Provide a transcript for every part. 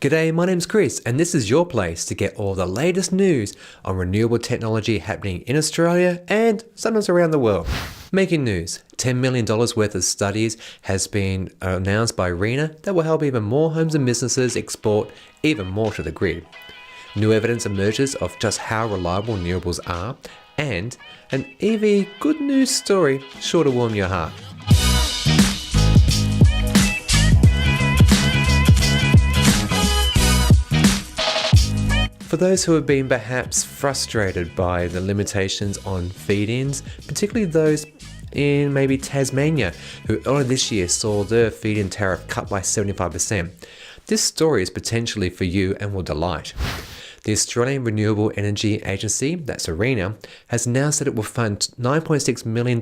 G'day, my name's Chris, and this is your place to get all the latest news on renewable technology happening in Australia and sometimes around the world. Making news, $10 million worth of studies has been announced by RENA that will help even more homes and businesses export even more to the grid. New evidence emerges of just how reliable renewables are, and an EV good news story sure to warm your heart. For those who have been perhaps frustrated by the limitations on feed-ins, particularly those in maybe Tasmania, who earlier this year saw their feed-in tariff cut by 75%, this story is potentially for you and will delight. The Australian Renewable Energy Agency, that's RENA, has announced that it will fund $9.6 million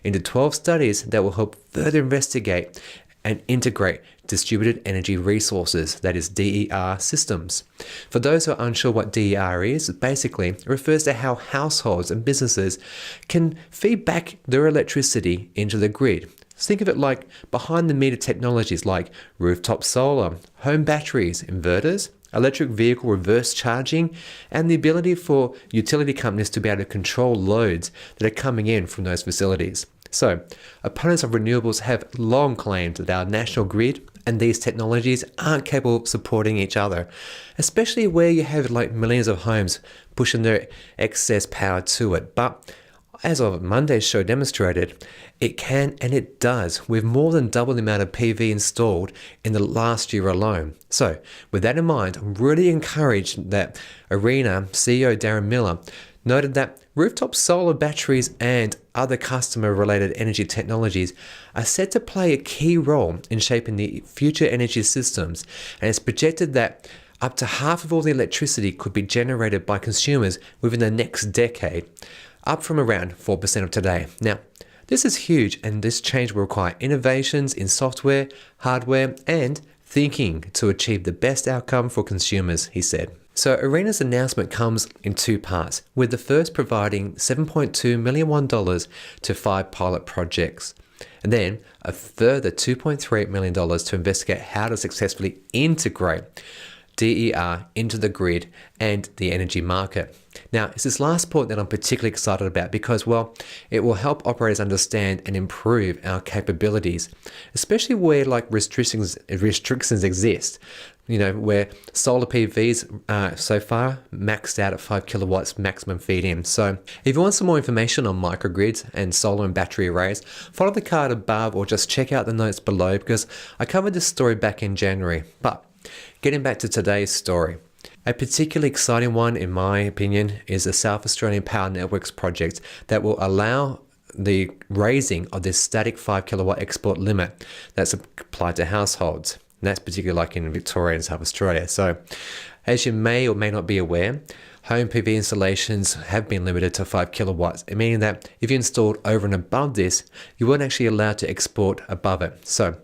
into 12 studies that will help further investigate and integrate distributed energy resources, that is DER systems. For those who are unsure what DER is, basically it refers to how households and businesses can feed back their electricity into the grid. So think of it like behind the meter technologies like rooftop solar, home batteries, inverters, electric vehicle reverse charging, and the ability for utility companies to be able to control loads that are coming in from those facilities. So, opponents of renewables have long claimed that our national grid and these technologies aren't capable of supporting each other, especially where you have like millions of homes pushing their excess power to it. But as of Monday's show demonstrated, it can and it does, with more than double the amount of PV installed in the last year alone. So, with that in mind, I'm really encouraged that RENA CEO Darren Miller noted that rooftop solar batteries and other customer-related energy technologies are set to play a key role in shaping the future energy systems, and it's projected that up to half of all the electricity could be generated by consumers within the next decade, up from around 4% of today. Now, this is huge, and this change will require innovations in software, hardware, and thinking to achieve the best outcome for consumers, he said. So RENA's announcement comes in two parts, with the first providing $7.2 million to 5 pilot projects, and then a further $2.38 million to investigate how to successfully integrate DER into the grid and the energy market. Now, it's this last point that I'm particularly excited about because, well, it will help operators understand and improve our capabilities, especially where like restrictions exist. You know, where solar PVs so far maxed out at 5 kilowatts maximum feed-in. So if you want some more information on microgrids and solar and battery arrays, follow the card above or just check out the notes below because I covered this story back in January. But getting back to today's story, a particularly exciting one, in my opinion, is the South Australian Power Networks project that will allow the raising of this static 5 kilowatt export limit that's applied to households. And that's particularly like in Victoria and South Australia. So, as you may or may not be aware, home PV installations have been limited to 5 kilowatts, meaning that if you installed over and above this, you weren't actually allowed to export above it. So,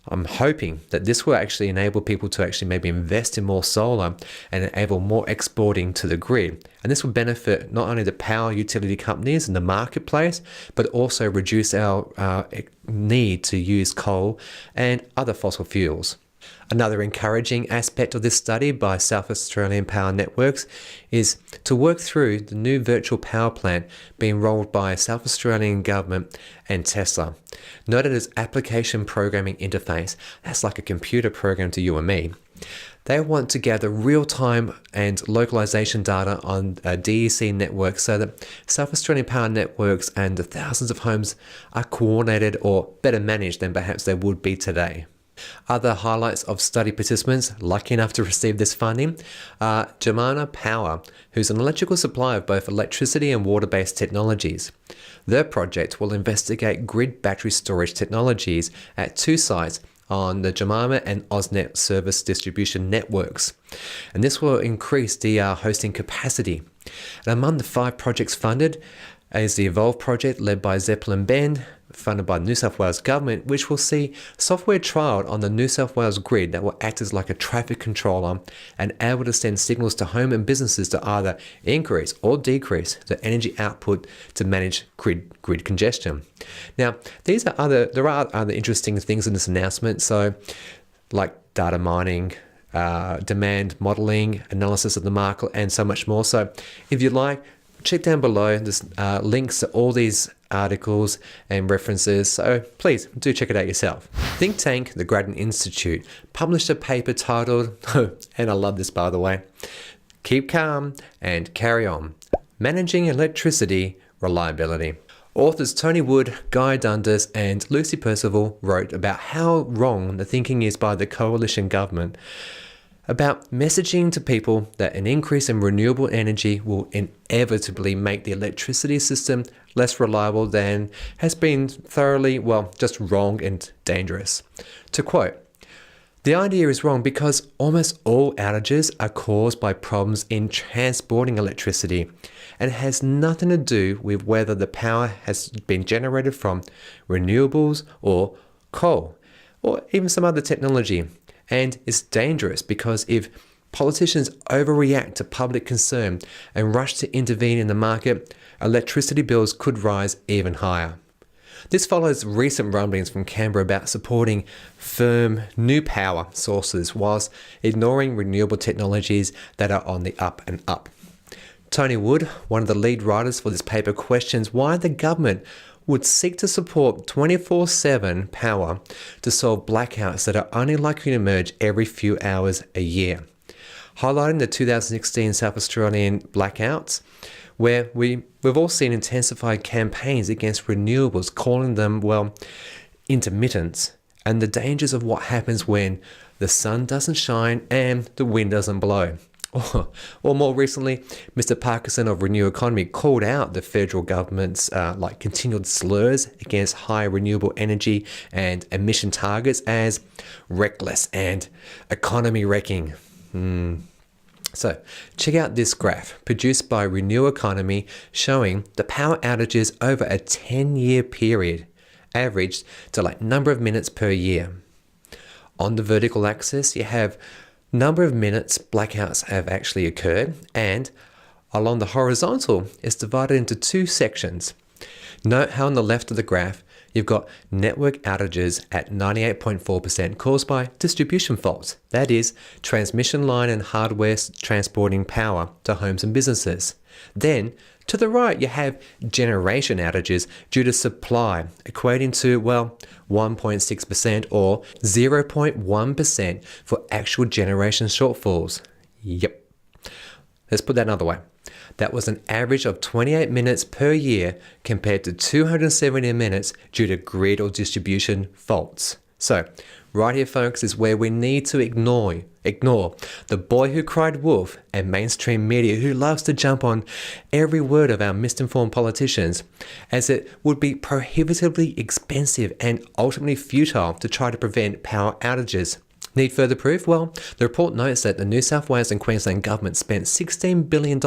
I'm hoping that this will actually enable people to actually maybe invest in more solar and enable more exporting to the grid. And this will benefit not only the power utility companies and the marketplace, but also reduce our need to use coal and other fossil fuels. Another encouraging aspect of this study by South Australian Power Networks is to work through the new virtual power plant being rolled by South Australian Government and Tesla. Noted as application programming interface, that's like a computer program to you and me. They want to gather real-time and localization data on a DEC network so that South Australian Power Networks and the thousands of homes are coordinated or better managed than perhaps they would be today. Other highlights of study participants lucky enough to receive this funding are Germana Power, who's an electrical supplier of both electricity and water-based technologies. Their project will investigate grid battery storage technologies at 2 sites on the Germana and AusNet service distribution networks. And this will increase DR hosting capacity. And among the 5 projects funded is the Evolve project led by Zeppelin Bend, funded by the New South Wales Government, which will see software trialled on the New South Wales grid that will act as like a traffic controller and able to send signals to home and businesses to either increase or decrease the energy output to manage grid congestion. Now, there are other interesting things in this announcement, so like data mining, demand modeling, analysis of the market, and so much more. So if you'd like, check down below. There's links to all these articles and references, so please do check it out yourself. Think tank the Grattan Institute published a paper titled, and I love this by the way, Keep Calm and Carry On, Managing Electricity Reliability. Authors Tony Wood, Guy Dundas and Lucy Percival wrote about how wrong the thinking is by the coalition government about messaging to people that an increase in renewable energy will inevitably make the electricity system less reliable than has been thoroughly, well, just wrong and dangerous. To quote, "The idea is wrong because almost all outages are caused by problems in transporting electricity and it has nothing to do with whether the power has been generated from renewables or coal or even some other technology. And it's dangerous because if politicians overreact to public concern and rush to intervene in the market, electricity bills could rise even higher." This follows recent rumblings from Canberra about supporting firm new power sources whilst ignoring renewable technologies that are on the up and up. Tony Wood, one of the lead writers for this paper, questions why the government would seek to support 24/7 power to solve blackouts that are only likely to emerge every few hours a year. Highlighting the 2016 South Australian blackouts, where we've all seen intensified campaigns against renewables, calling them, well, intermittent, and the dangers of what happens when the sun doesn't shine and the wind doesn't blow. Or more recently, Mr. Parkinson of Renew Economy called out the federal government's continued slurs against high renewable energy and emission targets as reckless and economy wrecking. So check out this graph produced by Renew Economy showing the power outages over a 10-year period, averaged to number of minutes per year. On the vertical axis, you have number of minutes blackouts have actually occurred, and along the horizontal, it's divided into two sections. Note how on the left of the graph, you've got network outages at 98.4% caused by distribution faults, that is, transmission line and hardware transporting power to homes and businesses. Then, to the right, you have generation outages due to supply, equating to, 1.6% or 0.1% for actual generation shortfalls. Yep. Let's put that another way. That was an average of 28 minutes per year compared to 270 minutes due to grid or distribution faults. So, right here, folks, is where we need to ignore the boy who cried wolf and mainstream media who loves to jump on every word of our misinformed politicians, as it would be prohibitively expensive and ultimately futile to try to prevent power outages. Need further proof? Well, the report notes that the New South Wales and Queensland government spent $16 billion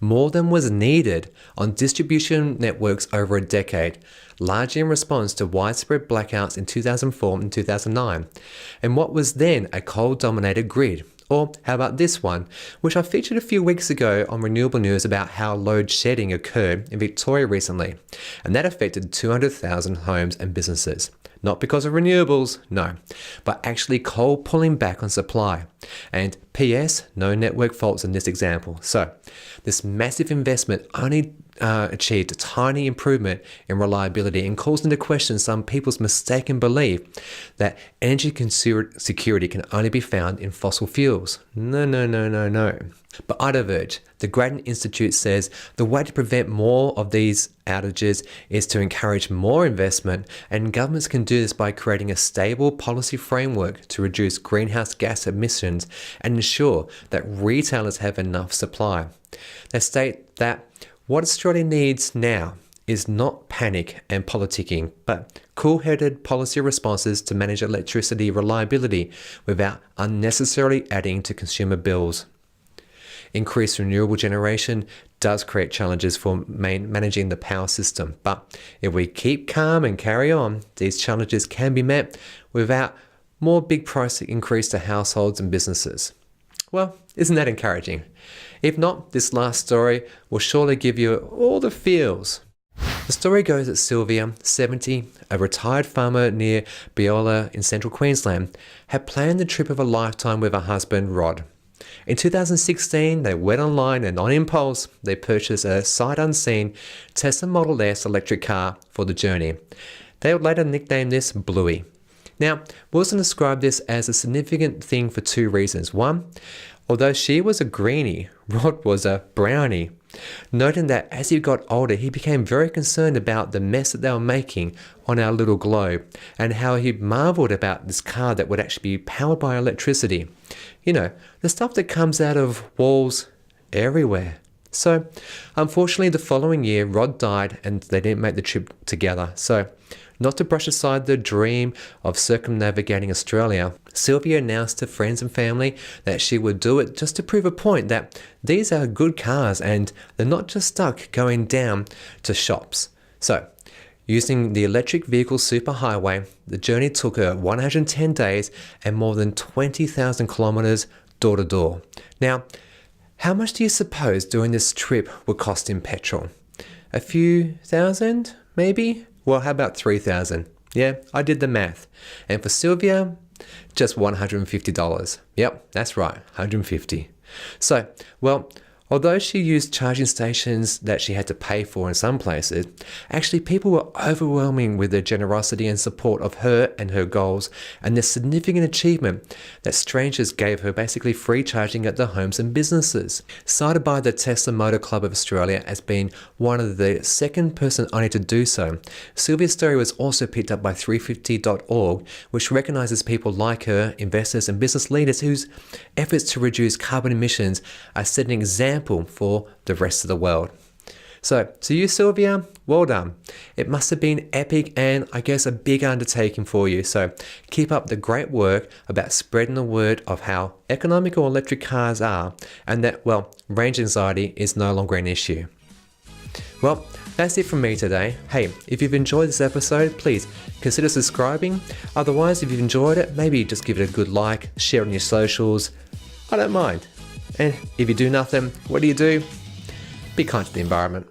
more than was needed on distribution networks over a decade, largely in response to widespread blackouts in 2004 and 2009, and what was then a coal-dominated grid. Or how about this one, which I featured a few weeks ago on Renewable News about how load shedding occurred in Victoria recently, and that affected 200,000 homes and businesses. Not because of renewables, no, but actually coal pulling back on supply. And P.S., no network faults in this example. So this massive investment only achieved a tiny improvement in reliability and calls into question some people's mistaken belief that energy security can only be found in fossil fuels. No. But I diverge. The Grattan Institute says the way to prevent more of these outages is to encourage more investment, and governments can do this by creating a stable policy framework to reduce greenhouse gas emissions and ensure that retailers have enough supply. They state that what Australia needs now is not panic and politicking, but cool-headed policy responses to manage electricity reliability without unnecessarily adding to consumer bills. Increased renewable generation does create challenges for managing the power system, but if we keep calm and carry on, these challenges can be met without more big price increase to households and businesses. Well, isn't that encouraging? If not, this last story will surely give you all the feels. The story goes that Sylvia, 70, a retired farmer near Beola in central Queensland, had planned the trip of a lifetime with her husband, Rod. In 2016, they went online and on impulse, they purchased a sight unseen Tesla Model S electric car for the journey. They would later nickname this Bluey. Now, Wilson described this as a significant thing for two reasons. One, although she was a greenie, Rod was a brownie, noting that as he got older, he became very concerned about the mess that they were making on our little globe and how he marveled about this car that would actually be powered by electricity. You know, the stuff that comes out of walls everywhere. So, unfortunately, the following year, Rod died and they didn't make the trip together. So, not to brush aside the dream of circumnavigating Australia, Sylvia announced to friends and family that she would do it just to prove a point that these are good cars and they're not just stuck going down to shops. So, using the electric vehicle superhighway, the journey took her 110 days and more than 20,000 kilometers door to door. Now, how much do you suppose doing this trip would cost in petrol? A few thousand, maybe? Well, how about 3,000? Yeah, I did the math. And for Sylvia, just $150. Yep, that's right, 150. So, well, although she used charging stations that she had to pay for in some places, actually people were overwhelming with their generosity and support of her and her goals, and the significant achievement that strangers gave her basically free charging at their homes and businesses. Cited by the Tesla Motor Club of Australia as being one of the second person only to do so, Sylvia's story was also picked up by 350.org, which recognises people like her, investors and business leaders whose efforts to reduce carbon emissions are setting an example for the rest of the world. So, to you, Sylvia, well done. It must have been epic and I guess a big undertaking for you. So, keep up the great work about spreading the word of how economical electric cars are and that, well, range anxiety is no longer an issue. Well, that's it from me today. Hey, if you've enjoyed this episode, please consider subscribing. Otherwise, if you've enjoyed it, maybe just give it a good like, share it on your socials. I don't mind. And if you do nothing, what do? Be kind to the environment.